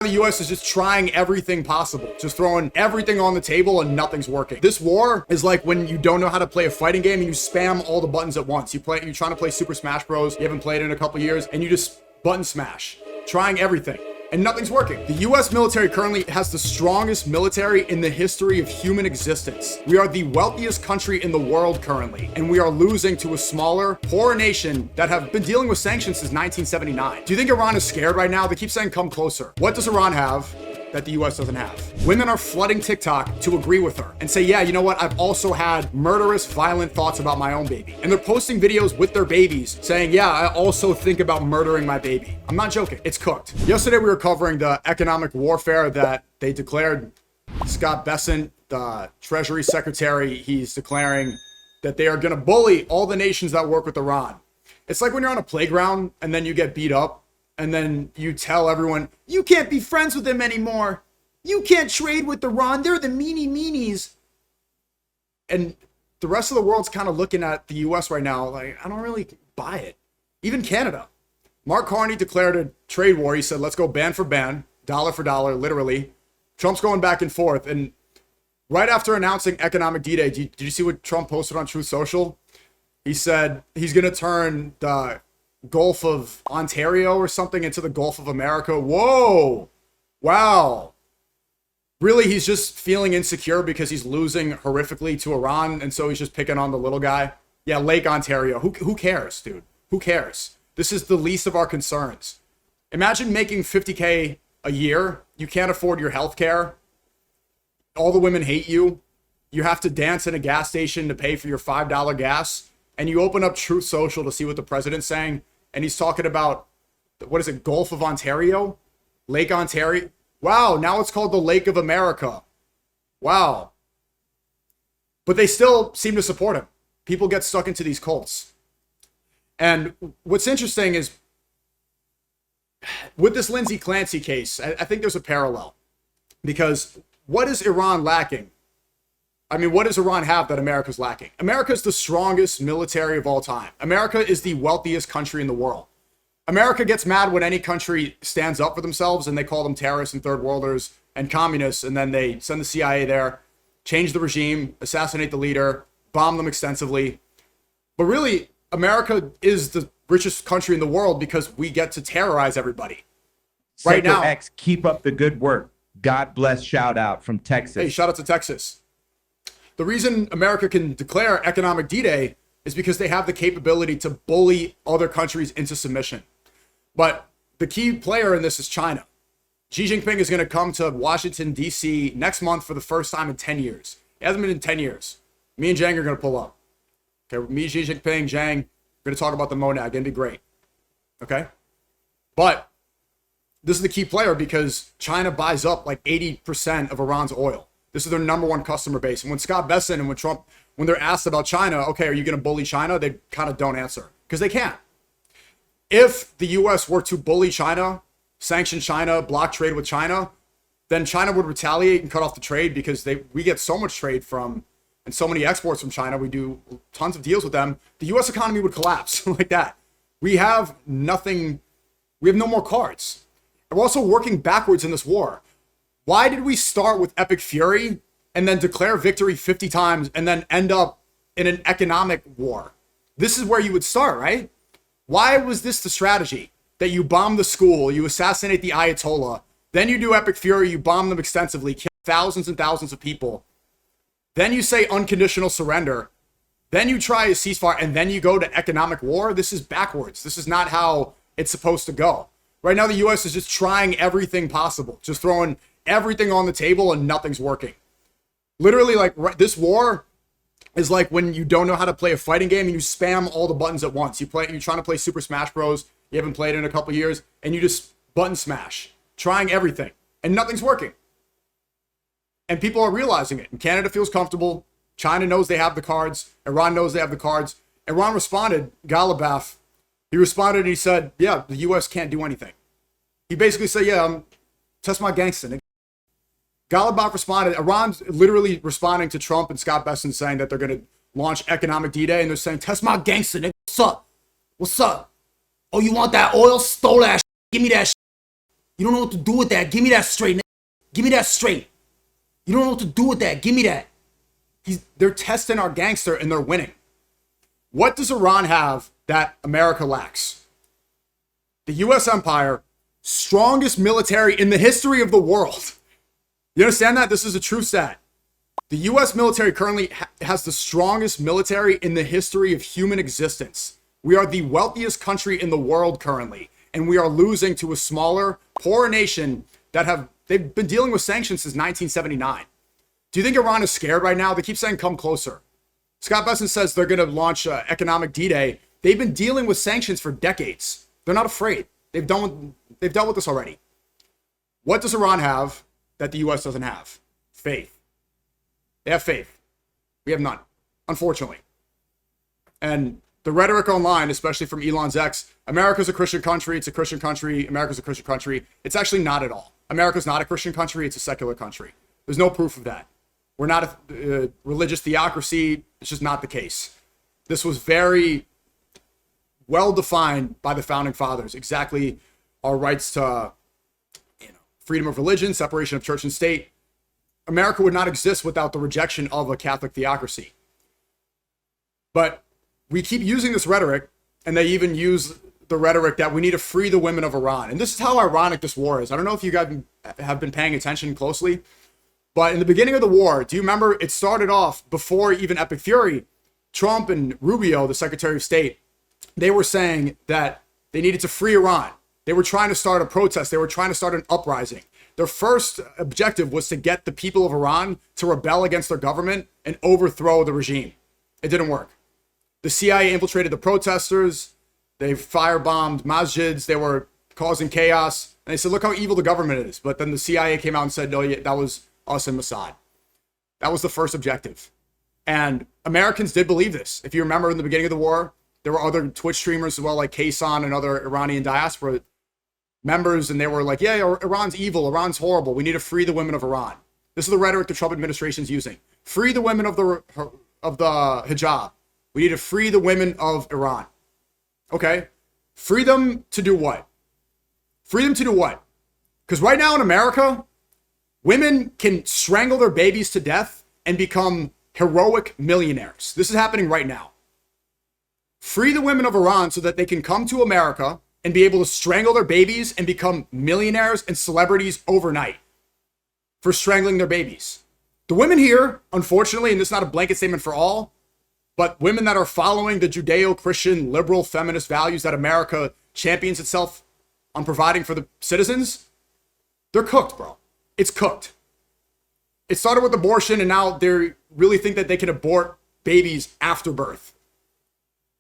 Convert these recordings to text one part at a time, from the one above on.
The US is just trying everything possible, just throwing everything on the table and nothing's working. This war is like when you don't know how to play a fighting game and you spam all the buttons at once. You're trying to play Super Smash Bros. You haven't played it in a couple years and you just button smash, trying everything and nothing's working. The US military currently has the strongest military in the history of human existence. We are the wealthiest country in the world currently, and we are losing to a smaller, poorer nation that have been dealing with sanctions since 1979. Do you think Iran is scared right now? They keep saying, come closer. What does Iran have that the US doesn't have? Women are flooding TikTok to agree with her and say, yeah, you know what? I've also had murderous, violent thoughts about my own baby. And they're posting videos with their babies saying, yeah, I also think about murdering my baby. I'm not joking. It's cooked. Yesterday, we were covering the economic warfare that they declared. Scott Bessent, the Treasury Secretary, he's declaring that they are going to bully all the nations that work with Iran. It's like when you're on a playground and then you get beat up and then you tell everyone, you can't be friends with them anymore. You can't trade with Iran. They're the meanies. And the rest of the world's kind of looking at the US right now like, I don't really buy it. Even Canada. Mark Carney declared a trade war. He said, let's go ban for ban, dollar for dollar, literally. Trump's going back and forth. And right after announcing economic D-Day, did you see what Trump posted on Truth Social? He said he's going to turn the Gulf of Ontario or something into the Gulf of America. Whoa. Wow. Really, he's just feeling insecure because he's losing horrifically to Iran, and so he's just picking on the little guy. Yeah, Lake Ontario. Who cares, dude? Who cares? This is the least of our concerns. Imagine making $50K a year. You can't afford your health care. All the women hate you. You have to dance in a gas station to pay for your $5 gas. And you open up Truth Social to see what the president's saying. And he's talking about, what is it, Gulf of Ontario? Lake Ontario? Wow, now it's called the Lake of America. Wow. But they still seem to support him. People get stuck into these cults. And what's interesting is, with this Lindsay Clancy case, I think there's a parallel. Because what is Iran lacking? I mean, what does Iran have that America's lacking? America is the strongest military of all time. America is the wealthiest country in the world. America gets mad when any country stands up for themselves and they call them terrorists and third worlders and communists, and then they send the CIA there, change the regime, assassinate the leader, bomb them extensively. But really, America is the richest country in the world because we get to terrorize everybody. Right now, X, keep up the good work. God bless. Shout out from Texas. Hey, shout out to Texas. The reason America can declare economic D-Day is because they have the capability to bully other countries into submission. But the key player in this is China. Xi Jinping is going to come to Washington, D.C. next month for the first time in 10 years. It hasn't been in 10 years. Me and Zhang are going to pull up. Okay, me, Xi Jinping, Zhang, we're going to talk about the monad. Going to be great. Okay? But this is the key player because China buys up like 80% of Iran's oil. This is their number one customer base. And when Scott Bessent and when Trump, when they're asked about China, okay, are you going to bully China? They kind of don't answer because they can't. If the U.S. were to bully China, sanction China, block trade with China, then China would retaliate and cut off the trade because we get so much trade from and so many exports from China. We do tons of deals with them. The U.S. economy would collapse like that. We have nothing. We have no more cards. And we're also working backwards in this war. Why did we start with epic fury and then declare victory 50 times and then end up in an economic war? This is where you would start, right? Why was this the strategy? That you bomb the school, you assassinate the Ayatollah, then you do epic fury, you bomb them extensively, kill thousands and thousands of people. Then you say unconditional surrender. Then you try a ceasefire, and then you go to economic war. This is backwards. This is not how it's supposed to go. Right now, the U.S. is just trying everything possible, just throwing everything on the table and nothing's working. Literally, like, this war is like when you don't know how to play a fighting game and you spam all the buttons at once. You're trying to play Super Smash Bros. You haven't played it in a couple years, and you just button smash, trying everything, and nothing's working. And people are realizing it. And Canada feels comfortable. China knows they have the cards. Iran knows they have the cards. Iran responded, Galibaf, he responded and he said, yeah, the U.S. can't do anything. He basically said, yeah, test my gangster. Galibaf responded. Iran's literally responding to Trump and Scott Bessent saying that they're going to launch economic D-Day, and they're saying, test my gangster, nigga. What's up? What's up? Oh, you want that oil? Stole that shit. Give me that shit. You don't know what to do with that. Give me that straight. Give me that straight. You don't know what to do with that. Give me that. They're testing our gangster and they're winning. What does Iran have that America lacks? The U.S. empire, strongest military in the history of the world. You understand that? This is a true stat. The U.S. military currently has the strongest military in the history of human existence. We are the wealthiest country in the world currently, and we are losing to a smaller, poorer nation they've been dealing with sanctions since 1979. Do you think Iran is scared right now? They keep saying, come closer. Scott Bessent says they're going to launch economic D-Day. They've been dealing with sanctions for decades. They're not afraid. They've dealt with this already. What does Iran have that the U.S. doesn't have? Faith. They have faith. We have none, unfortunately. And the rhetoric online, especially from Elon's ex, America's a Christian country. It's a Christian country. America's a Christian country. It's actually not at all. America's not a Christian country. It's a secular country. There's no proof of that. We're not a religious theocracy. It's just not the case. This was very well defined by the founding fathers. Exactly our rights to freedom of religion, separation of church and state. America would not exist without the rejection of a Catholic theocracy. But we keep using this rhetoric, and they even use the rhetoric that we need to free the women of Iran. And this is how ironic this war is. I don't know if you guys have been paying attention closely, but in the beginning of the war, do you remember it started off before even Epic Fury? Trump and Rubio, the Secretary of State, they were saying that they needed to free Iran. They were trying to start a protest. They were trying to start an uprising. Their first objective was to get the people of Iran to rebel against their government and overthrow the regime. It didn't work. The CIA infiltrated the protesters. They firebombed masjids. They were causing chaos. And they said, look how evil the government is. But then the CIA came out and said, no, that was us and Mossad. That was the first objective. And Americans did believe this. If you remember in the beginning of the war, there were other Twitch streamers as well, like Kaysan and other Iranian diaspora members. And they were like, yeah, Iran's evil. Iran's horrible. We need to free the women of Iran. This is the rhetoric the Trump administration is using. Free the women of the hijab. We need to free the women of Iran. Okay. Free them to do what? Free them to do what? Because right now in America, women can strangle their babies to death and become heroic millionaires. This is happening right now. Free the women of Iran so that they can come to America and be able to strangle their babies and become millionaires and celebrities overnight for strangling their babies. The women here, unfortunately, and this is not a blanket statement for all, but women that are following the Judeo-Christian liberal feminist values that America champions itself on providing for the citizens, they're cooked, bro. It's cooked. It started with abortion, and now they really think that they can abort babies after birth.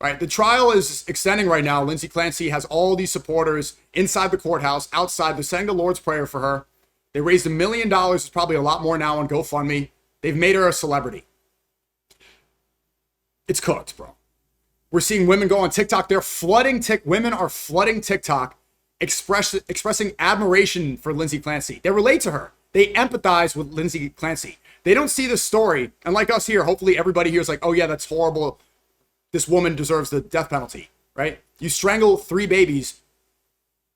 Right? The trial is extending right now. Lindsay Clancy has all these supporters inside the courthouse, outside. They're saying the Lord's Prayer for her. They raised $1 million. It's probably a lot more now on GoFundMe. They've made her a celebrity. It's cooked, bro. We're seeing women go on TikTok. Women are flooding TikTok, expressing admiration for Lindsay Clancy. They relate to her. They empathize with Lindsay Clancy. They don't see this story. And like us here, hopefully everybody here is like, oh yeah, that's horrible. This woman deserves the death penalty, right? You strangle 3 babies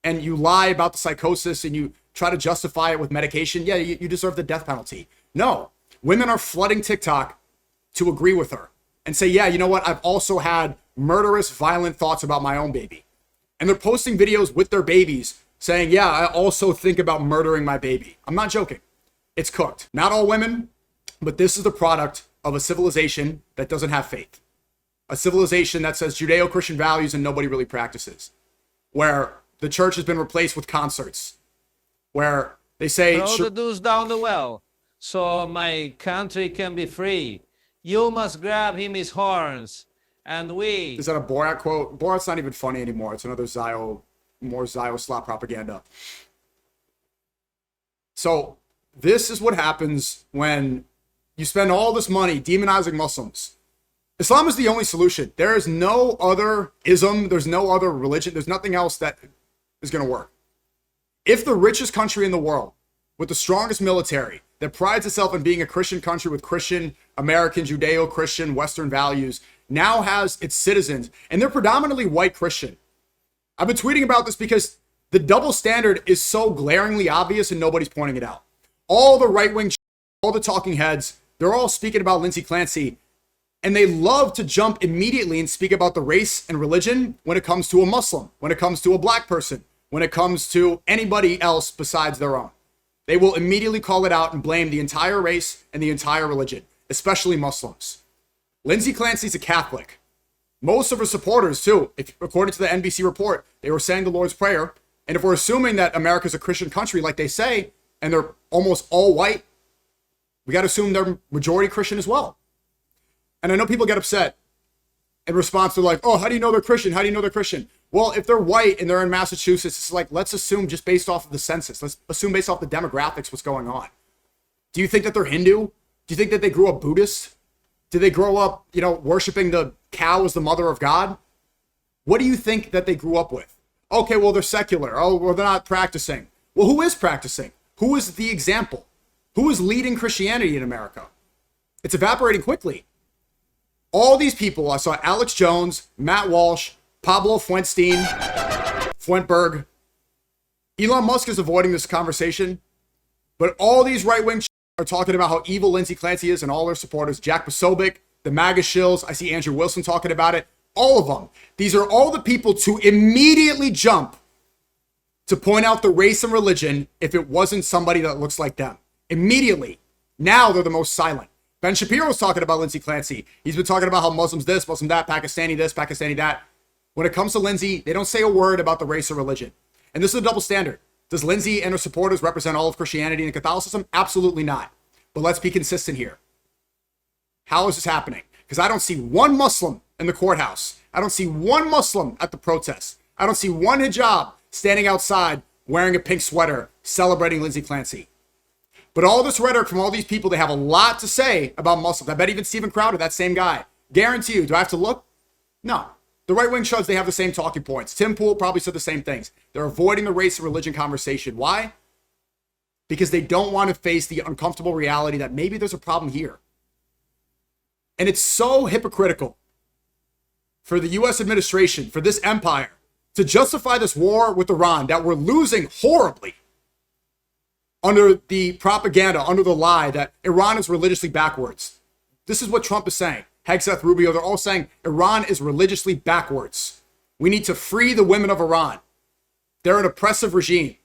and you lie about the psychosis and you try to justify it with medication. Yeah, you deserve the death penalty. No, women are flooding TikTok to agree with her and say, yeah, you know what? I've also had murderous, violent thoughts about my own baby. And they're posting videos with their babies saying, yeah, I also think about murdering my baby. I'm not joking. It's cooked. Not all women, but this is the product of a civilization that doesn't have faith. A civilization that says Judeo-Christian values and nobody really practices. Where the church has been replaced with concerts. Where they say, throw the dudes down the well so my country can be free. You must grab him his horns. And we... Is that a Borat quote? Borat's not even funny anymore. It's another more Zio slop propaganda. So this is what happens when you spend all this money demonizing Muslims. Islam is the only solution. There is no other ism. There's no other religion. There's nothing else that is going to work. If the richest country in the world, with the strongest military, that prides itself on being a Christian country with Christian, American, Judeo-Christian, Western values, now has its citizens, and they're predominantly white Christian. I've been tweeting about this because The double standard is so glaringly obvious and nobody's pointing it out. All the right-wing, all the talking heads, they're all speaking about Lindsay Clancy, and they love to jump immediately and speak about the race and religion when it comes to a Muslim, when it comes to a black person, when it comes to anybody else besides their own. They will immediately call it out and blame the entire race and the entire religion, especially Muslims. Lindsay Clancy's a Catholic. Most of her supporters, too, according to the NBC report, they were saying the Lord's Prayer. And if we're assuming that America's a Christian country, like they say, and they're almost all white, we got to assume they're majority Christian as well. And I know people get upset in response to like, oh, how do you know they're Christian? How do you know they're Christian? Well, if they're white and they're in Massachusetts, it's like, let's assume just based off of the census. Let's assume based off the demographics what's going on. Do you think that they're Hindu? Do you think that they grew up Buddhist? Did they grow up, worshiping the cow as the mother of God? What do you think that they grew up with? Okay, well, they're secular. Oh, well, they're not practicing. Well, who is practicing? Who is the example? Who is leading Christianity in America? It's evaporating quickly. All these people, I saw Alex Jones, Matt Walsh, Pablo Fuentberg. Elon Musk is avoiding this conversation, but all these right-wing are talking about how evil Lindsay Clancy is and all their supporters. Jack Posobiec, the MAGA shills. I see Andrew Wilson talking about it. All of them. These are all the people to immediately jump to point out the race and religion if it wasn't somebody that looks like them. Immediately. Now they're the most silent. Ben Shapiro's talking about Lindsay Clancy. He's been talking about how Muslims this, Muslim that, Pakistani this, Pakistani that. When it comes to Lindsay, they don't say a word about the race or religion. And this is a double standard. Does Lindsay and her supporters represent all of Christianity and Catholicism? Absolutely not. But let's be consistent here. How is this happening? Because I don't see one Muslim in the courthouse. I don't see one Muslim at the protests. I don't see one hijab standing outside wearing a pink sweater celebrating Lindsay Clancy. But all this rhetoric from all these people, they have a lot to say about Muslims. I bet even Steven Crowder, that same guy. Guarantee you, do I have to look? No. The right-wing chuds, they have the same talking points. Tim Pool probably said the same things. They're avoiding the race and religion conversation. Why? Because they don't want to face the uncomfortable reality that maybe there's a problem here. And it's so hypocritical for the U.S. administration, for this empire, to justify this war with Iran that we're losing horribly under the propaganda, under the lie that Iran is religiously backwards. This is what Trump is saying. Hegseth, Rubio, they're all saying Iran is religiously backwards. We need to free the women of Iran. They're an oppressive regime.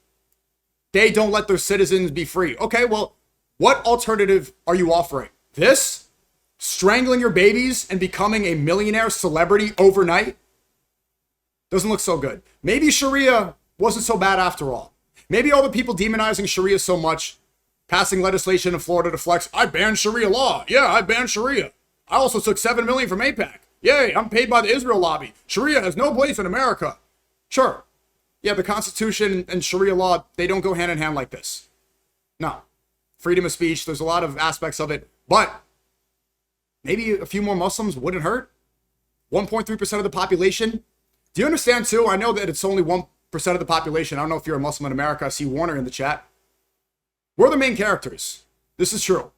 They don't let their citizens be free. Okay, well, what alternative are you offering? This? Strangling your babies and becoming a millionaire celebrity overnight? Doesn't look so good. Maybe Sharia wasn't so bad after all. Maybe all the people demonizing Sharia so much, passing legislation in Florida to flex, I banned Sharia law. Yeah, I banned Sharia. I also took $7 million from AIPAC. Yay, I'm paid by the Israel lobby. Sharia has no place in America. Sure. Yeah, the Constitution and Sharia law, they don't go hand in hand like this. No. Freedom of speech, there's a lot of aspects of it, but maybe a few more Muslims wouldn't hurt. 1.3% of the population. Do you understand too? I know that it's only 1% of the population. I don't know if you're a Muslim in America. I see Warner in the chat. We're the main characters. This is true.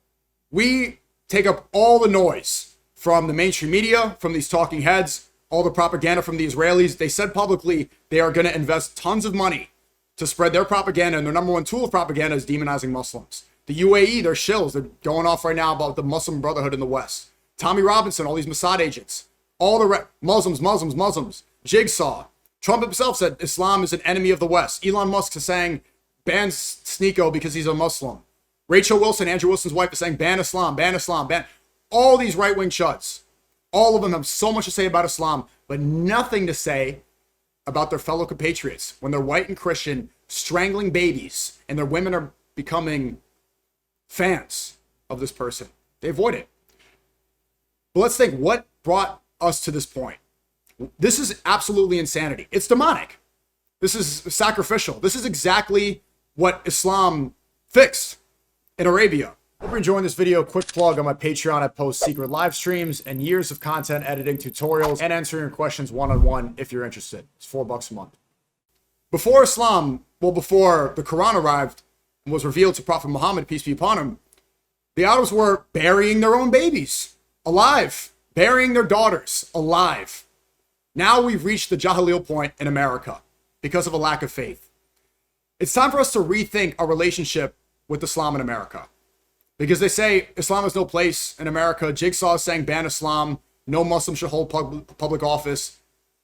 We take up all the noise from the mainstream media, from these talking heads, all the propaganda from the Israelis. They said publicly they are going to invest tons of money to spread their propaganda, and their number one tool of propaganda is demonizing Muslims. The UAE, they're shills. They're going off right now about the Muslim Brotherhood in the West. Tommy Robinson, all these Mossad agents, all the Muslims. Jigsaw. Trump himself said Islam is an enemy of the West. Elon Musk is saying ban SNEAKO because he's a Muslim. Rachel Wilson, Andrew Wilson's wife, is saying ban Islam, ban Islam, ban. All these right-wing chuds, all of them have so much to say about Islam, but nothing to say about their fellow compatriots when they're white and Christian, strangling babies, and their women are becoming fans of this person. They avoid it. But let's think, what brought us to this point? This is absolutely insanity. It's demonic. This is sacrificial. This is exactly what Islam fixed in Arabia. Hope you're enjoying this video. Quick plug on my Patreon. I post secret live streams and years of content editing tutorials and answering your questions one-on-one if you're interested. It's $4 a month. Before Islam, before the Quran arrived and was revealed to Prophet Muhammad, peace be upon him, the Arabs were burying their own babies alive, burying their daughters alive. Now we've reached the Jahiliyah point in America because of a lack of faith. It's time for us to rethink our relationship with Islam in America. Because they say Islam has no place in America. Jigsaw is saying ban Islam. No Muslim should hold public office.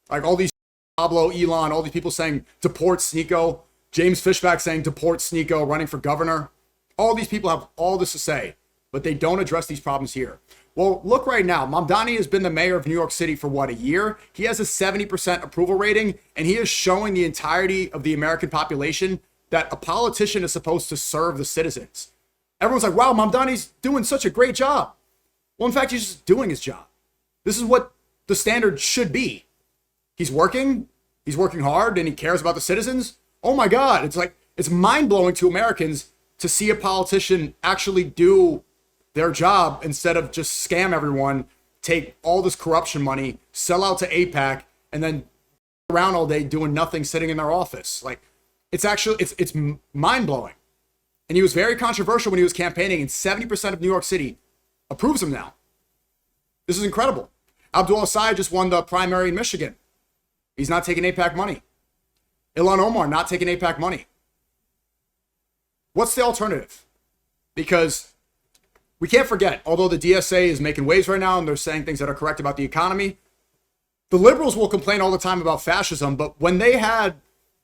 Like all these Pablo, Elon, all these people saying deport SNEAKO. James Fishback saying deport SNEAKO, running for governor. All these people have all this to say, but they don't address these problems here. Well, look right now. Mamdani has been the mayor of New York City for what, a year? He has a 70% approval rating, and he is showing the entirety of the American population that a politician is supposed to serve the citizens. Everyone's like, wow, Mamdani's doing such a great job. Well, in fact, he's just doing his job. This is what the standard should be. He's working hard, and he cares about the citizens. Oh my God, it's mind-blowing to Americans to see a politician actually do their job instead of just scam everyone, take all this corruption money, sell out to AIPAC, and then around all day doing nothing, sitting in their office. Like, it's mind-blowing. And he was very controversial when he was campaigning, and 70% of New York City approves him now. This is incredible. Abdul Assad just won the primary in Michigan. He's not taking AIPAC money. Ilhan Omar not taking AIPAC money. What's the alternative? Because we can't forget, although the DSA is making waves right now and they're saying things that are correct about the economy, the liberals will complain all the time about fascism, but when they had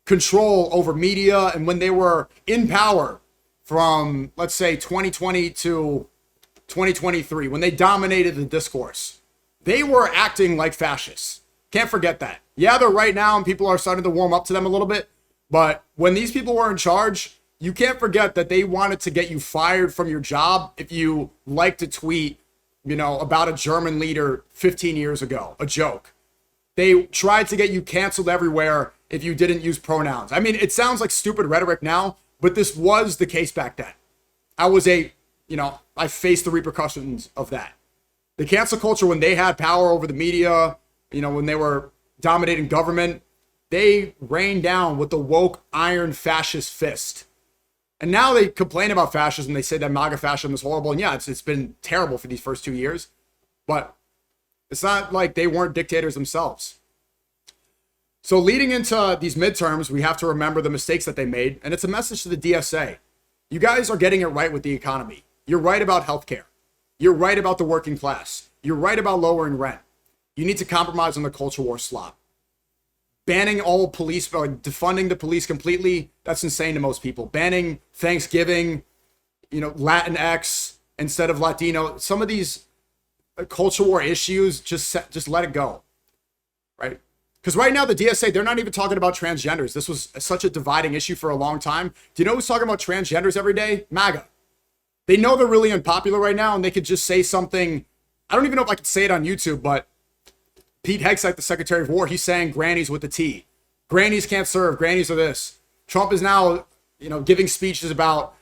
control over media and when they were in power from, let's say, 2020 to 2023, when they dominated the discourse, they were acting like fascists. Can't forget that. Yeah, they're right now and people are starting to warm up to them a little bit, but when these people were in charge, you can't forget that they wanted to get you fired from your job if you like to tweet, about a German leader 15 years ago, a joke. They tried to get you canceled everywhere if you didn't use pronouns. I mean, it sounds like stupid rhetoric now, but this was the case back then. I faced the repercussions of that. The cancel culture, when they had power over the media, when they were dominating government, they rained down with the woke iron fascist fist. And now they complain about fascism. They say that MAGA fascism is horrible. And yeah, it's been terrible for these first 2 years. But it's not like they weren't dictators themselves. So leading into these midterms, we have to remember the mistakes that they made. And it's a message to the DSA. You guys are getting it right with the economy. You're right about healthcare. You're right about the working class. You're right about lowering rent. You need to compromise on the culture war slop. Banning all police, defunding the police completely, that's insane to most people. Banning Thanksgiving, Latinx instead of Latino. Some of these culture war issues, just let it go, right? Because right now the DSA, they're not even talking about transgenders. This was such a dividing issue for a long time. Do you know who's talking about transgenders every day? MAGA. They know they're really unpopular right now, and they could just say something. I don't even know if I could say it on YouTube, but Pete Hegseth, the Secretary of War, he's saying grannies with the T. Grannies can't serve. Grannies are this. Trump is now, giving speeches about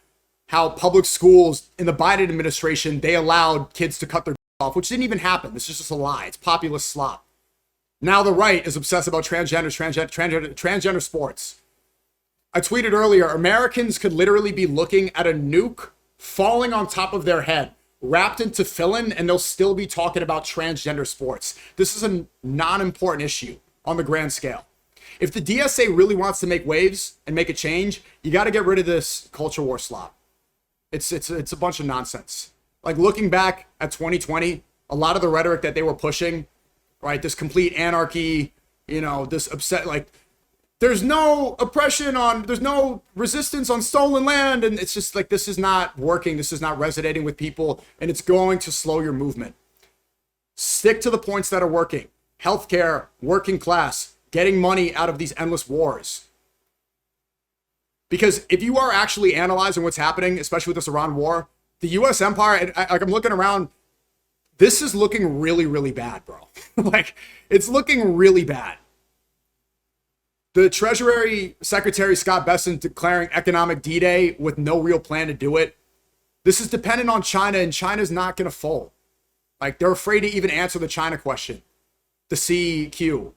how public schools in the Biden administration, they allowed kids to cut their off, which didn't even happen. This is just a lie. It's populist slop. Now the right is obsessed about transgender sports. I tweeted earlier, Americans could literally be looking at a nuke falling on top of their head, wrapped into fill-in, and they'll still be talking about transgender sports. This is a non-important issue on the grand scale. If the DSA really wants to make waves and make a change, you got to get rid of this culture war slop. It's a bunch of nonsense. Like looking back at 2020, a lot of the rhetoric that they were pushing, right? This complete anarchy, this upset, like there's no oppression there's no resistance on stolen land. And it's just like, this is not working. This is not resonating with people, and it's going to slow your movement. Stick to the points that are working. Healthcare, working class, getting money out of these endless wars. Because if you are actually analyzing what's happening, especially with this Iran war, the U.S. empire, and I'm looking around, this is looking really, really bad, bro. Like, it's looking really bad. The Treasury Secretary Scott Bessent declaring economic D-Day with no real plan to do it. This is dependent on China, and China's not going to fold. Like, they're afraid to even answer the China question, the CQ.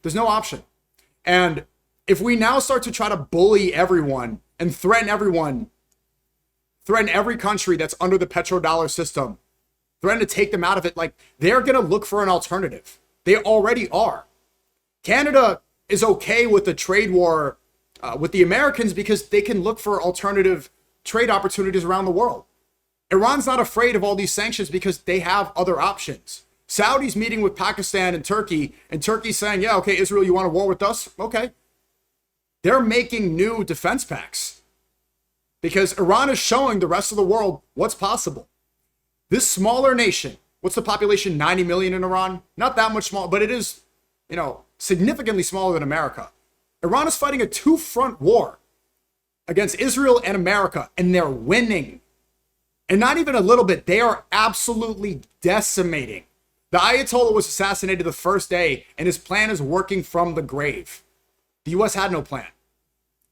There's no option. And if we now start to try to bully everyone and threaten every country that's under the petrodollar system, threaten to take them out of it, like, they're going to look for an alternative. They already are. Canada is okay with the trade war with the Americans because they can look for alternative trade opportunities around the world. Iran's not afraid of all these sanctions because they have other options. Saudi's meeting with Pakistan and Turkey's saying, yeah, okay, Israel, you want a war with us? Okay. They're making new defense pacts because Iran is showing the rest of the world what's possible. This smaller nation, what's the population? 90 million in Iran? Not that much small, but it is, significantly smaller than America. Iran is fighting a two-front war against Israel and America, and they're winning. And not even a little bit. They are absolutely decimating. The Ayatollah was assassinated the first day, and his plan is working from the grave. The U.S. had no plan.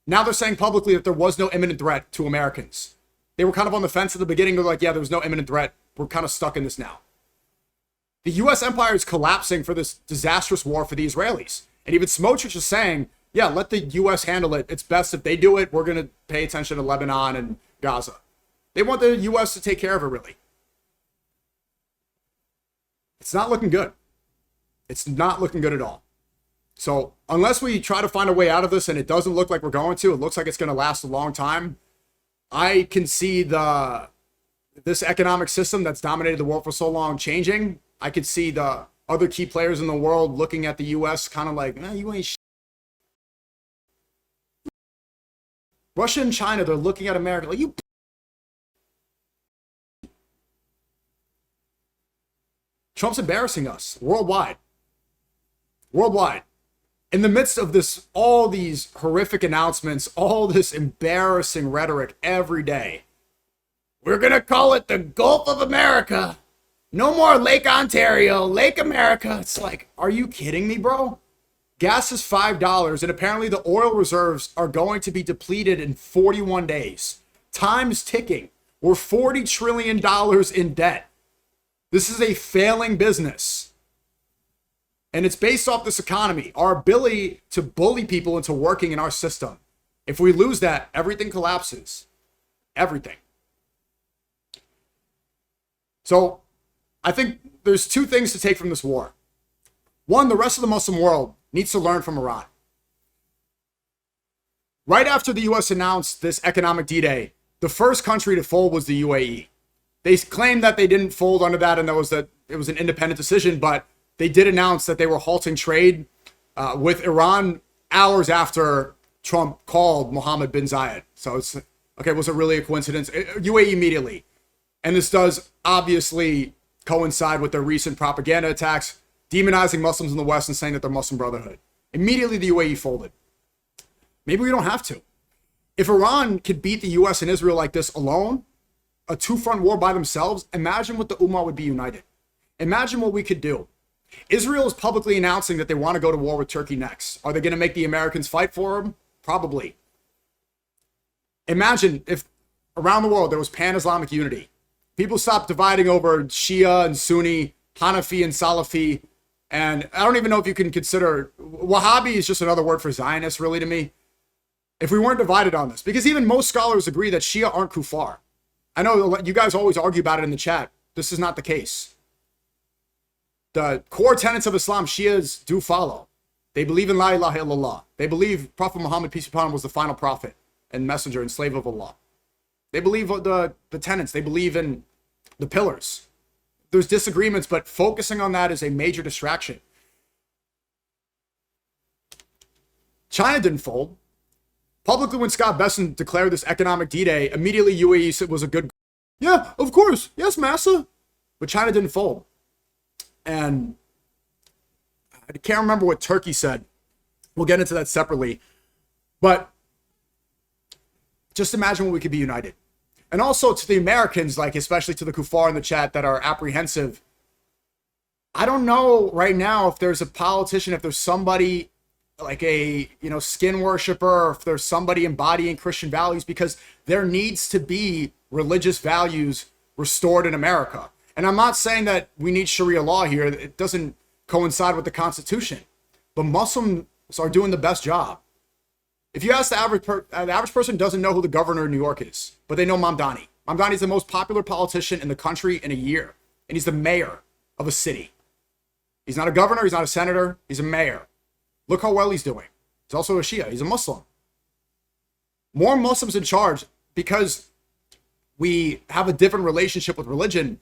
Now they're saying publicly that there was no imminent threat to Americans. They were kind of on the fence at the beginning. They're like, yeah, there was no imminent threat. We're kind of stuck in this now. The U.S. empire is collapsing for this disastrous war for the Israelis. And even Smotrich is saying, yeah, let the U.S. handle it. It's best if they do it. We're going to pay attention to Lebanon and Gaza. They want the U.S. to take care of it, really. It's not looking good. It's not looking good at all. So unless we try to find a way out of this, and it doesn't look like we're going to, it looks like it's going to last a long time. I can see this economic system that's dominated the world for so long changing. I could see the other key players in the world looking at the U.S. kind of like, you ain't Russia and China, they're looking at America like, you. Trump's embarrassing us worldwide. Worldwide. In the midst of this, all these horrific announcements, all this embarrassing rhetoric every day. We're going to call it the Gulf of America. No more Lake Ontario, Lake America. It's like, are you kidding me, bro? Gas is $5, and apparently the oil reserves are going to be depleted in 41 days. Time's ticking. We're $40 trillion in debt. This is a failing business. And it's based off this economy, our ability to bully people into working in our system. If we lose that, everything collapses. Everything. So I think there's two things to take from this war. One, the rest of the Muslim world needs to learn from Iran. Right after the U.S. announced this economic D-Day, the first country to fold was the UAE. They claimed that they didn't fold under that and it was an independent decision, but they did announce that they were halting trade with Iran hours after Trump called Mohammed bin Zayed. So it's, okay, was it really a coincidence? UAE immediately. And this does obviously coincide with their recent propaganda attacks, demonizing Muslims in the West and saying that they're Muslim Brotherhood. Immediately the UAE folded. Maybe we don't have to. If Iran could beat the U.S. and Israel like this alone, a two-front war by themselves, imagine what the Ummah would be united. Imagine what we could do. Israel is publicly announcing that they want to go to war with Turkey next. Are they going to make the Americans fight for them? Probably. Imagine if around the world there was pan-Islamic unity. People stopped dividing over Shia and Sunni, Hanafi and Salafi, and I don't even know if you can consider, Wahhabi is just another word for Zionist, really, to me. If we weren't divided on this, because even most scholars agree that Shia aren't kuffar. I know you guys always argue about it in the chat. This is not the case. The core tenets of Islam, Shias do follow. They believe in La ilaha illallah. They believe Prophet Muhammad, peace be upon him, was the final prophet and messenger and slave of Allah. They believe the tenets. They believe in the pillars. There's disagreements, but focusing on that is a major distraction. China didn't fold. Publicly, when Scott Bessent declared this economic D-Day, immediately UAE said it was a good. Yeah, of course. Yes, massa. But China didn't fold. And I can't remember what Turkey said. We'll get into that separately. But just imagine what we could be united. And also to the Americans, like especially to the kuffar in the chat that are apprehensive. I don't know right now if there's a politician, if there's somebody like a, skin worshiper, or if there's somebody embodying Christian values, because there needs to be religious values restored in America. And I'm not saying that we need Sharia law here. It doesn't coincide with the Constitution. But Muslims are doing the best job. If you ask the average person doesn't know who the governor of New York is, but they know Mamdani. Mamdani is the most popular politician in the country in a year. And he's the mayor of a city. He's not a governor. He's not a senator. He's a mayor. Look how well he's doing. He's also a Shia. He's a Muslim. more Muslims in charge because we have a different relationship with religion.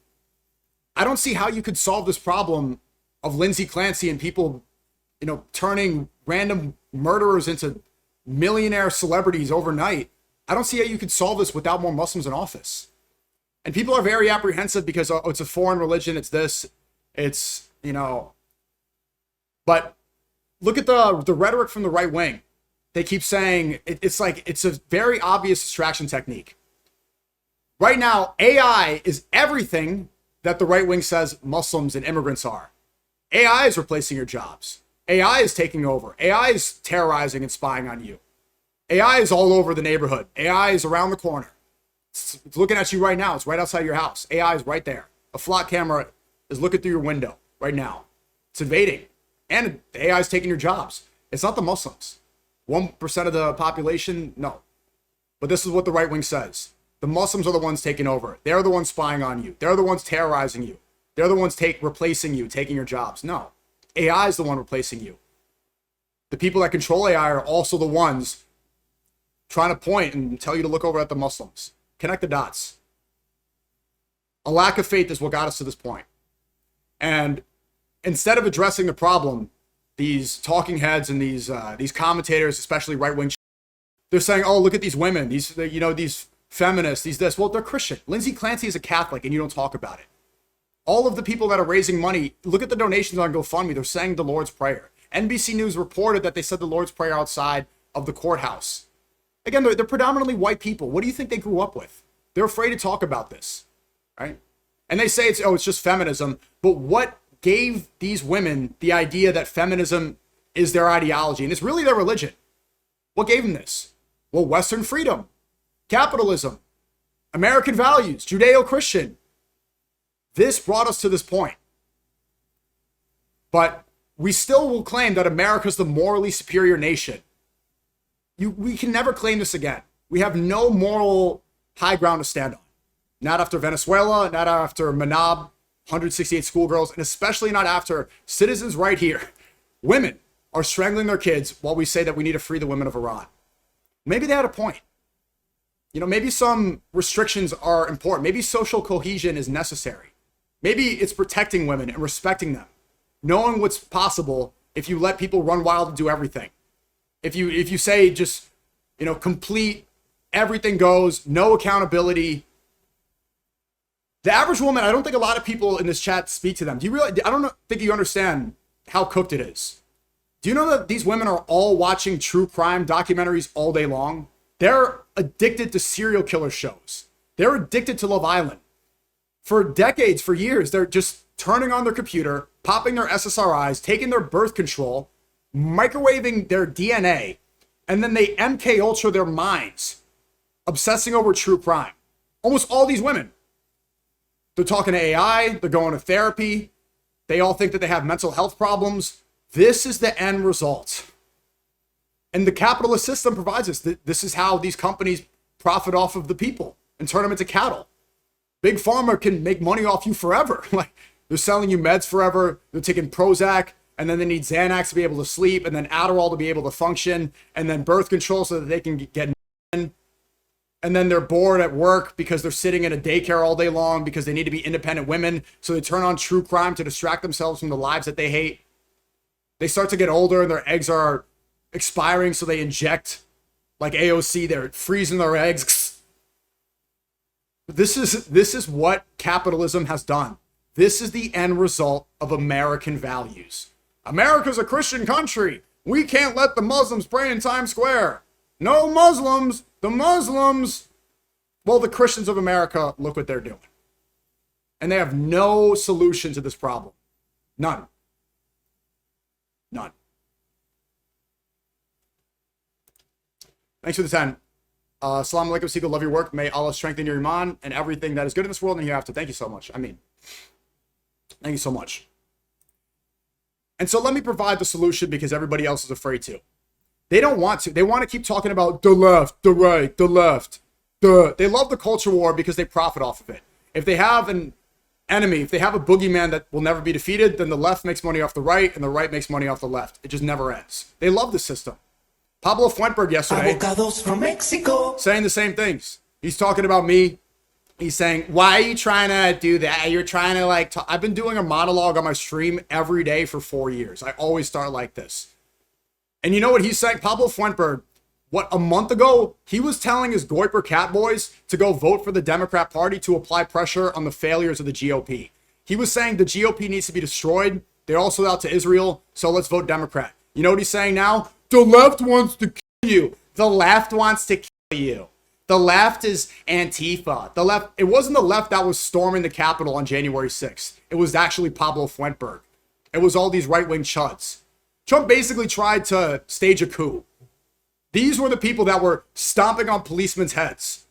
I don't see how you could solve this problem of Lindsay Clancy and people, turning random murderers into millionaire celebrities overnight. I don't see how you could solve this without more Muslims in office. And people are very apprehensive because it's a foreign religion. It's this, but look at the rhetoric from the right wing. They keep saying it's a very obvious distraction technique. Right now, AI is everything that the right wing says Muslims and immigrants are. AI is replacing your jobs. AI is taking over. AI is terrorizing and spying on you. AI is all over the neighborhood. AI is around the corner. It's looking at you right now. It's right outside your house. AI is right there. A flock camera is looking through your window right now. It's invading. And the AI is taking your jobs. It's not the Muslims. 1% of the population, no. But this is what the right wing says. The Muslims are the ones taking over. They're the ones spying on you. They're the ones terrorizing you. They're the ones replacing you, taking your jobs. No. AI is the one replacing you. The people that control AI are also the ones trying to point and tell you to look over at the Muslims. Connect the dots. A lack of faith is what got us to this point. And instead of addressing the problem, these talking heads and these commentators, especially right-wing, they're saying, oh, look at these women, these feminists, these this. Well, they're Christian. Lindsay Clancy is a Catholic and you don't talk about it. All of the people that are raising money, look at the donations on GoFundMe. They're saying the Lord's Prayer. NBC News reported that they said the Lord's Prayer outside of the courthouse. Again, they're predominantly white people. What do you think they grew up with? They're afraid to talk about this, right? And they say it's just feminism. But what gave these women the idea that feminism is their ideology? And it's really their religion. What gave them this? Well, Western freedom, capitalism, American values, Judeo-Christian. This brought us to this point. But we still will claim that America's the morally superior nation. We can never claim this again. We have no moral high ground to stand on. Not after Venezuela, not after Manab, 168 schoolgirls, and especially not after citizens right here. Women are strangling their kids while we say that we need to free the women of Iran. Maybe they had a point. Maybe some restrictions are important. Maybe social cohesion is necessary. Maybe it's protecting women and respecting them. Knowing what's possible if you let people run wild and do everything. If you say just, complete, everything goes, no accountability. The average woman, I don't think a lot of people in this chat speak to them. Do you realize? I don't think you understand how cooked it is. Do you know that these women are all watching true crime documentaries all day long? They're addicted to serial killer shows. They're addicted to Love Island. For decades, for years, they're just turning on their computer, popping their SSRIs, taking their birth control, microwaving their DNA, and then they MK Ultra their minds, obsessing over true crime. Almost all these women. They're talking to AI, they're going to therapy, they all think that they have mental health problems. This is the end result. And the capitalist system provides us. This is how these companies profit off of the people and turn them into cattle. Big Pharma can make money off you forever. Like, they're selling you meds forever. They're taking Prozac, and then they need Xanax to be able to sleep, and then Adderall to be able to function, and then birth control so that they can get in. And then they're bored at work because they're sitting in a daycare all day long because they need to be independent women. So they turn on true crime to distract themselves from the lives that they hate. They start to get older and their eggs are expiring, so they inject like AOC. They're freezing their eggs. This is what capitalism has done. This is the end result of American values. America's a Christian country. We can't let the Muslims pray in Times Square. No Muslims. The Muslims. Well, the Christians of America, look what they're doing. And they have no solution to this problem. None. None. Thanks for the time. Assalamu alaikum, SNEAKO. Love your work. May Allah strengthen your iman and everything that is good in this world and hereafter. Thank you so much. Thank you so much. And so let me provide the solution because everybody else is afraid to. They don't want to. They want to keep talking about the left, the right, the left. They love the culture war because they profit off of it. If they have an enemy, if they have a boogeyman that will never be defeated, then the left makes money off the right and the right makes money off the left. It just never ends. They love the system. Pablo Fuentberg yesterday Avocados from Mexico. saying the same things. He's talking about me. He's saying, why are you trying to do that? You're trying to like, I've been doing a monologue on my stream every day for 4 years. I always start like this. And you know what he's saying? Pablo Fuentberg, what, a month ago, he was telling his Goiper cat boys to go vote for the Democrat Party to apply pressure on the failures of the GOP. He was saying the GOP needs to be destroyed. They're also out to Israel, so let's vote Democrat. You know what he's saying now? The left wants to kill you. The left wants to kill you. The left is Antifa. The left, it wasn't the left that was storming the Capitol on January 6th. It was actually Pablo Fuentberg. It was all these right-wing chuds. Trump basically tried to stage a coup. These were the people that were stomping on policemen's heads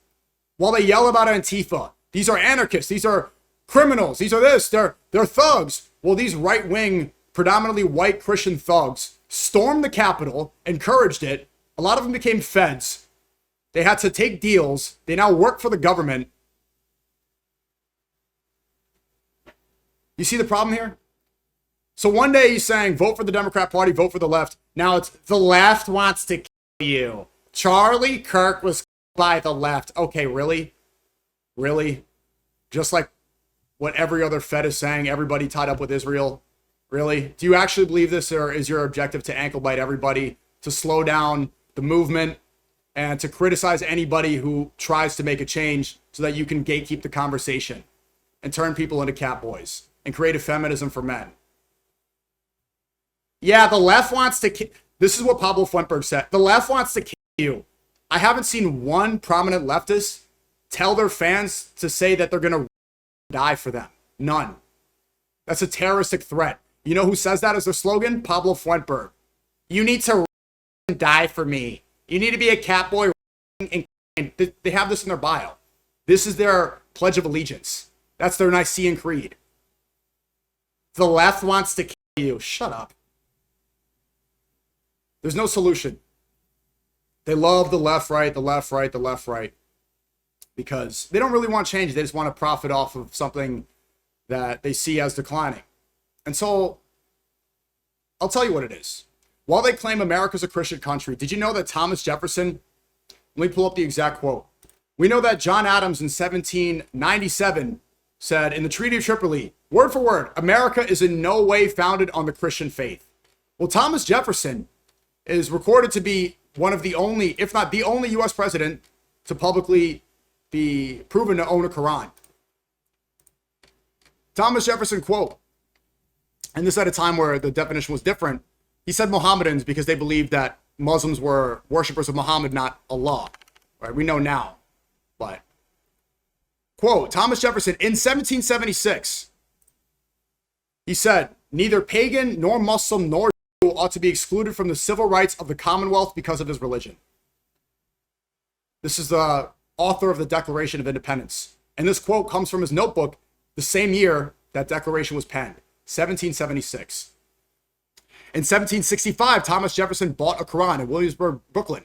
while they yell about Antifa. These are anarchists. These are criminals. These are this. They're thugs. Well, these right-wing, predominantly white Christian thugs stormed the Capitol, encouraged it. A lot of them became feds. They had to take deals. They now work for the government. You see the problem here? So one day he's saying, vote for the Democrat Party, vote for the left. Now it's the left wants to kill you. Charlie Kirk was by the left. Okay, really? Really? Just like what every other Fed is saying, everybody tied up with Israel? Really? Do you actually believe this, or is your objective to ankle bite everybody, to slow down the movement, and to criticize anybody who tries to make a change so that you can gatekeep the conversation and turn people into cat boys and create a feminism for men? Yeah, the left wants to this is what Pablo Fuentberg said. The left wants to kill you. I haven't seen one prominent leftist tell their fans to say that they're going to die for them. None. That's a terroristic threat. You know who says that as their slogan? Pablo Fuentberg. You need to die for me. You need to be a cat boy. And they have this in their bio. This is their Pledge of Allegiance. That's their Nicene Creed. The left wants to kill you. Shut up. There's no solution. They love the left, right, the left, right, the left, right. Because they don't really want change. They just want to profit off of something that they see as declining. And so, I'll tell you what it is. While they claim America's a Christian country, did you know that Thomas Jefferson, let me pull up the exact quote. We know that John Adams in 1797 said in the Treaty of Tripoli, word for word, America is in no way founded on the Christian faith. Well, Thomas Jefferson is recorded to be one of the only, if not the only U.S. president to publicly be proven to own a Quran. Thomas Jefferson quote, and this at a time where the definition was different, he said Mohammedans because they believed that Muslims were worshippers of Muhammad, not Allah. Right? We know now. But, quote, Thomas Jefferson, in 1776, he said, neither pagan nor Muslim nor Jew ought to be excluded from the civil rights of the Commonwealth because of his religion. This is the author of the Declaration of Independence. And this quote comes from his notebook the same year that declaration was penned, 1776. In 1765, Thomas Jefferson bought a Quran in Williamsburg, Brooklyn.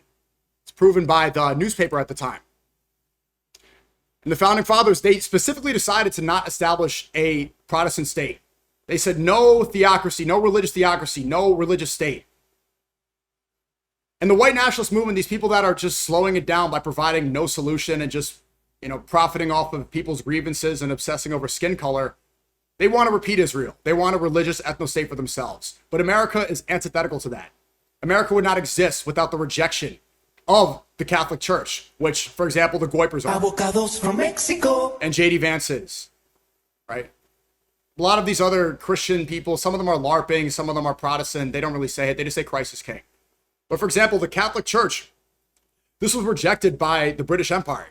It's proven by the newspaper at the time. And the Founding Fathers, they specifically decided to not establish a Protestant state. They said no theocracy, no religious theocracy, no religious state. And the white nationalist movement, these people that are just slowing it down by providing no solution and just, profiting off of people's grievances and obsessing over skin color, they want to repeat Israel. They want a religious ethno-state for themselves. But America is antithetical to that. America would not exist without the rejection of the Catholic Church, which, for example, the Goipers are. Avocados from Mexico. And J.D. Vance is, right? A lot of these other Christian people, some of them are LARPing, some of them are Protestant. They don't really say it. They just say Christ is king. But for example, the Catholic Church, this was rejected by the British Empire.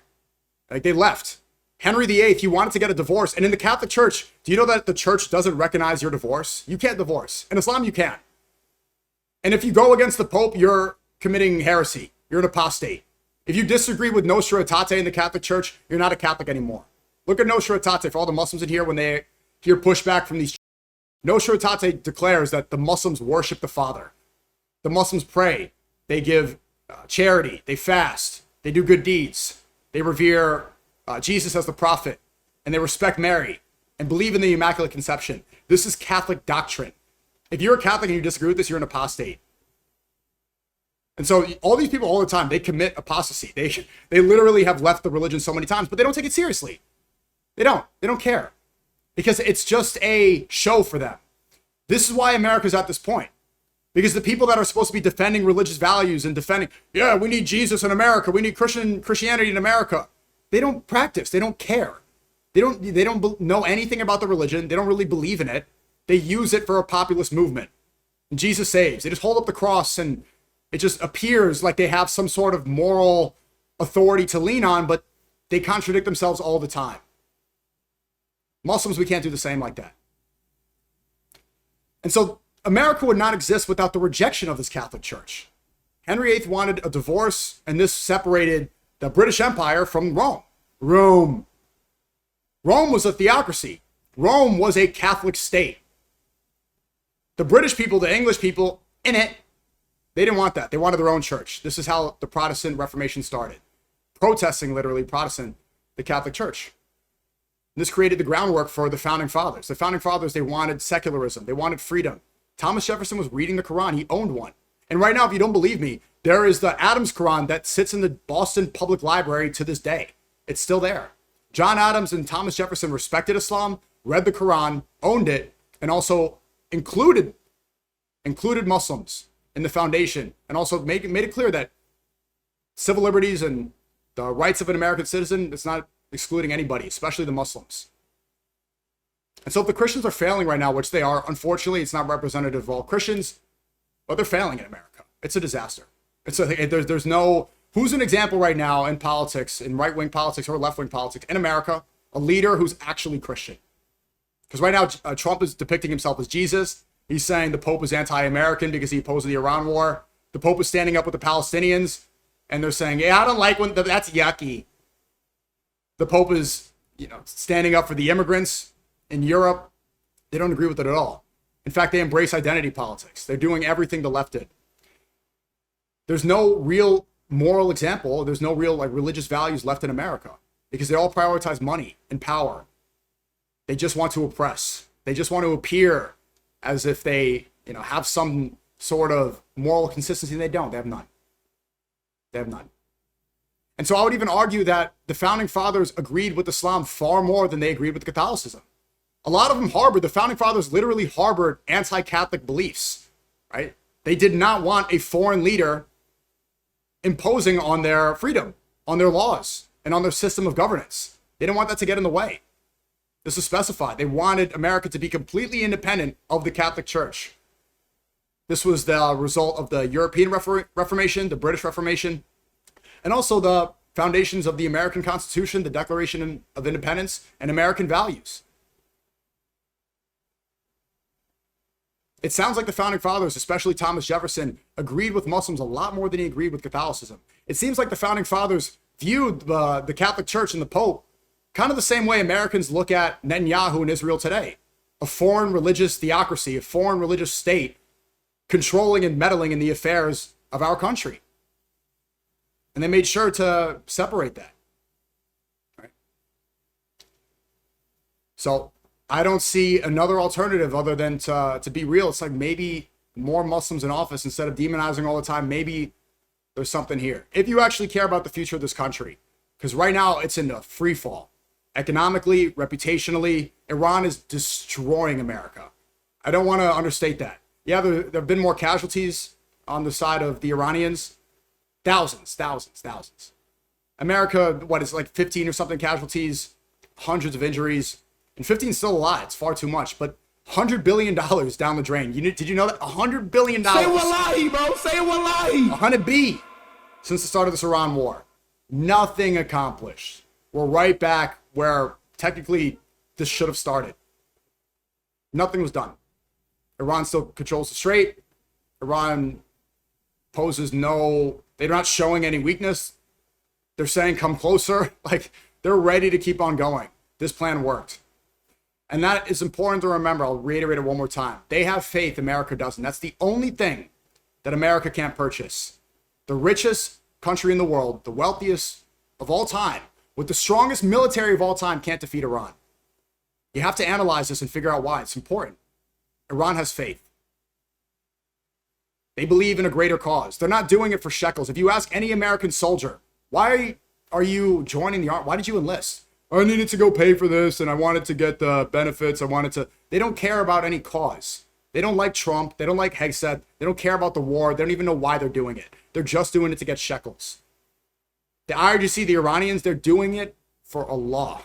Like, they left. Henry VIII, he wanted to get a divorce. And in the Catholic Church, do you know that the church doesn't recognize your divorce? You can't divorce. In Islam, you can. And if you go against the Pope, you're committing heresy. You're an apostate. If you disagree with Nostra Aetate in the Catholic Church, you're not a Catholic anymore. Look at Nostra Aetate for all the Muslims in here when they hear pushback from these. Nostra Aetate declares that the Muslims worship the Father. The Muslims pray. They give charity. They fast. They do good deeds. They revere Jesus as the prophet. And they respect Mary and believe in the Immaculate Conception. This is Catholic doctrine. If you're a Catholic and you disagree with this, you're an apostate. And so all these people all the time, they commit apostasy. They literally have left the religion so many times, but they don't take it seriously. They don't care, because it's just a show for them. This is why America's at this point, because the people that are supposed to be defending religious values and defending, yeah, we need Jesus in America, we need Christianity in America, they don't practice. They don't care. They don't know anything about the religion. They don't really believe in it. They use it for a populist movement. And Jesus saves. They just hold up the cross, and it just appears like they have some sort of moral authority to lean on, but they contradict themselves all the time. Muslims, we can't do the same like that. And so America would not exist without the rejection of this Catholic Church. Henry VIII wanted a divorce, and this separated the British Empire from Rome. Rome was a theocracy. Rome was a Catholic state. The British people, the English people in it, they didn't want that. They wanted their own church. This is how the Protestant Reformation started. Protesting, literally, the Catholic Church. And this created the groundwork for the Founding Fathers. The Founding Fathers, they wanted secularism. They wanted freedom. Thomas Jefferson was reading the Quran. He owned one. And right now, if you don't believe me, there is the Adams Quran that sits in the Boston Public Library to this day. It's still there. John Adams and Thomas Jefferson respected Islam, read the Quran, owned it, and also included Muslims in the foundation, and also made it clear that civil liberties and the rights of an American citizen, it's not excluding anybody, especially the Muslims. And so if the Christians are failing right now, which they are, unfortunately, it's not representative of all Christians, but they're failing in America. It's a disaster. There's no, who's an example right now in politics, in right-wing politics or left-wing politics in America, a leader who's actually Christian? Because right now, Trump is depicting himself as Jesus. He's saying the Pope is anti-American because he opposed the Iran war. The Pope is standing up with the Palestinians, and they're saying, yeah, I don't like when that's yucky. The Pope is, standing up for the immigrants in Europe. They don't agree with it at all. In fact, they embrace identity politics. They're doing everything the left did. There's no real moral example. There's no real religious values left in America, because they all prioritize money and power. They just want to oppress. They just want to appear as if they, have some sort of moral consistency. They don't. They have none. And so I would even argue that the Founding Fathers agreed with Islam far more than they agreed with Catholicism. A lot of them the Founding Fathers literally harbored anti-Catholic beliefs, right? They did not want a foreign leader imposing on their freedom, on their laws, and on their system of governance. They didn't want that to get in the way. This is specified. They wanted America to be completely independent of the Catholic Church. This was the result of the European Reformation, the British Reformation, and also the foundations of the American Constitution, the Declaration of Independence, and American values. It sounds like the Founding Fathers, especially Thomas Jefferson, agreed with Muslims a lot more than he agreed with Catholicism. It seems like the Founding Fathers viewed the Catholic Church and the Pope kind of the same way Americans look at Netanyahu in Israel today. A foreign religious theocracy, a foreign religious state controlling and meddling in the affairs of our country. And they made sure to separate that. Right? So I don't see another alternative other than to be real. It's like maybe more Muslims in office instead of demonizing all the time. Maybe there's something here. If you actually care about the future of this country, because right now it's in a free fall. Economically, reputationally, Iran is destroying America. I don't want to understate that. Yeah, there have been more casualties on the side of the Iranians. Thousands. America, what is 15 or something casualties, hundreds of injuries, and 15 still alive. It's far too much, but $100 billion down the drain. Did you know that? $100 billion. Say wallahi, bro. Say wallahi. 100 B since the start of this Iran war. Nothing accomplished. We're right back where technically this should have started. Nothing was done. Iran still controls the strait. Iran poses they're not showing any weakness. They're saying come closer. They're ready to keep on going. This plan worked. And that is important to remember. I'll reiterate it one more time. They have faith, America doesn't. That's the only thing that America can't purchase. The richest country in the world, the wealthiest of all time, with the strongest military of all time, can't defeat Iran. You have to analyze this and figure out why. It's important. Iran has faith. They believe in a greater cause. They're not doing it for shekels. If you ask any American soldier, why are you joining the army? Why did you enlist? I needed to go pay for this and I wanted to get the benefits. They don't care about any cause. They don't like Trump. They don't like Hegseth. They don't care about the war. They don't even know why they're doing it. They're just doing it to get shekels. The IRGC, the Iranians, they're doing it for Allah.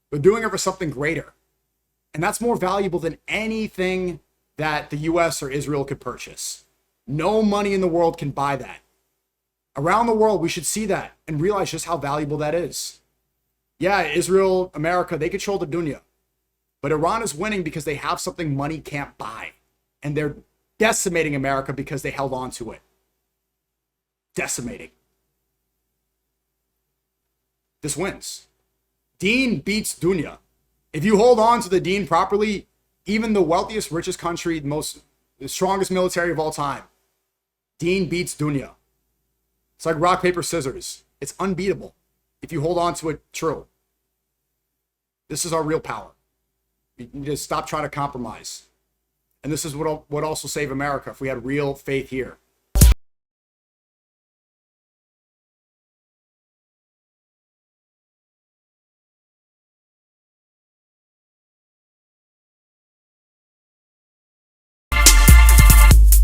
They're doing it for something greater. And that's more valuable than anything that the US or Israel could purchase. No money in the world can buy that. Around the world, we should see that and realize just how valuable that is. Yeah, Israel, America, they control the dunya. But Iran is winning because they have something money can't buy. And they're decimating America because they held on to it. Decimating. This wins. Deen beats dunya. If you hold on to the deen properly, even the wealthiest, richest country, the strongest military of all time, deen beats dunya. It's like rock, paper, scissors. It's unbeatable if you hold on to it true. This is our real power. You need to stop trying to compromise. And this is what also save America if we had real faith here.